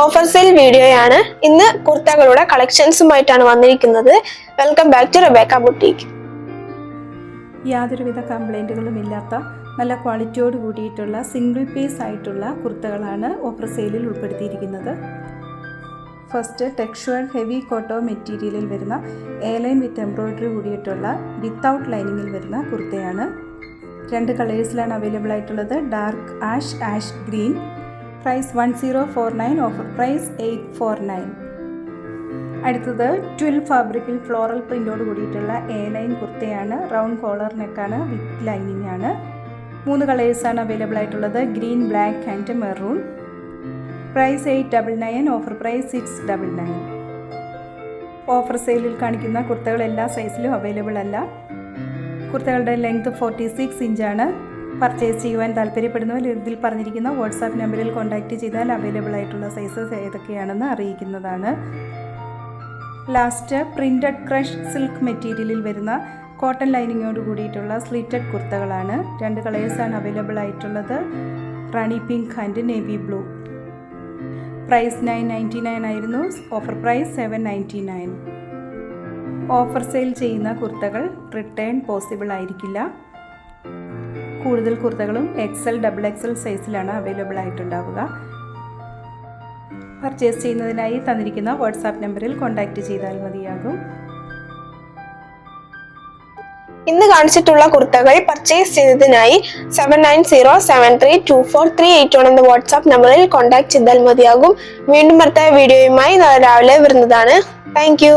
Offer sale വീഡിയോയാണ്. ഇന്ന് കുർത്തകളുടെ കളക്ഷൻസുമായിട്ടാണ് വന്നിരിക്കുന്നത്. Welcome back to Rebecca boutique. യാതൊരുവിധ കംപ്ലൈൻറ്റുകളും ഇല്ലാത്ത നല്ല ക്വാളിറ്റിയോട് കൂടിയിട്ടുള്ള സിംഗിൾ പീസ് ആയിട്ടുള്ള കുർത്തകളാണ് ഓഫർ സെയിലിൽ ഉൾപ്പെടുത്തിയിരിക്കുന്നത്. ഫസ്റ്റ് ടെക്സ്ചർ ഹെവി കോട്ടോ മെറ്റീരിയലിൽ വരുന്ന എയർലൈൻ വിത്ത് എംബ്രോയ്ഡറി കൂടിയിട്ടുള്ള വിത്തൗട്ട് ലൈനിങ്ങിൽ വരുന്ന കുർത്തയാണ്. 2 കളേഴ്സിലാണ് അവൈലബിൾ ആയിട്ടുള്ളത്. Dark ash green. Price 1049, offer price 849. അടുത്തത് 12 ഫാബ്രിക്കിൽ ഫ്ലോറൽ പ്രിൻ്റോട് കൂടിയിട്ടുള്ള എ ലൈൻ കുർത്തയാണ്. റൗണ്ട് കോളർ നെക്കാണ്, വിത്ത് ലൈനിങ് ആണ്. 3 കളേഴ്സാണ് അവൈലബിൾ ആയിട്ടുള്ളത്. Green, black and maroon. Price 899, offer price 699. Offer സെയിലിൽ കാണിക്കുന്ന കുർത്തകൾ എല്ലാ സൈസിലും അവൈലബിൾ അല്ല. കുർത്തകളുടെ ലെങ്ത് 46 ഇഞ്ചാണ്. പർച്ചേസ് ചെയ്യുവാൻ താല്പര്യപ്പെടുന്നവർ ഇതിൽ പറഞ്ഞിരിക്കുന്ന വാട്സാപ്പ് നമ്പറിൽ കോൺടാക്റ്റ് ചെയ്താൽ അവൈലബിൾ ആയിട്ടുള്ള സൈസസ് ഏതൊക്കെയാണെന്ന് അറിയിക്കുന്നതാണ്. ലാസ്റ്റ് പ്രിൻറ്റഡ് ക്രഷ് സിൽക്ക് മെറ്റീരിയലിൽ വരുന്ന കോട്ടൺ ലൈനിങ്ങോട് കൂടിയിട്ടുള്ള സ്ലിറ്റഡ് കുർത്തകളാണ്. 2 കളേഴ്സാണ് അവൈലബിൾ ആയിട്ടുള്ളത്. Rani pink and navy blue. Price 999 ആയിരുന്നു. Offer price 799. ഓഫർ സെയിൽ ചെയ്യുന്ന കുർത്തകൾ റിട്ടേൺ പോസിബിൾ ആയിരിക്കില്ല. കൂടുതൽ കുർത്തകളും XL, XXL സൈസിലാണ് അവൈലബിൾ ആയിട്ടുണ്ടാവുക. പർച്ചേസ് ചെയ്യുന്നതിനായി തന്നിരിക്കുന്ന വാട്സാപ്പ് നമ്പറിൽ കോൺടാക്റ്റ് ചെയ്താൽ മതിയാകും. ഇന്ന് കാണിച്ചിട്ടുള്ള കുർത്തകൾ പർച്ചേസ് ചെയ്തതിനായി 7907324381 എന്ന വാട്സാപ്പ് നമ്പറിൽ കോൺടാക്ട് ചെയ്താൽ മതിയാകും. വീണ്ടും അടുത്ത വീഡിയോയുമായി നാളെ രാവിലെ വരുന്നതാണ്. Thank you.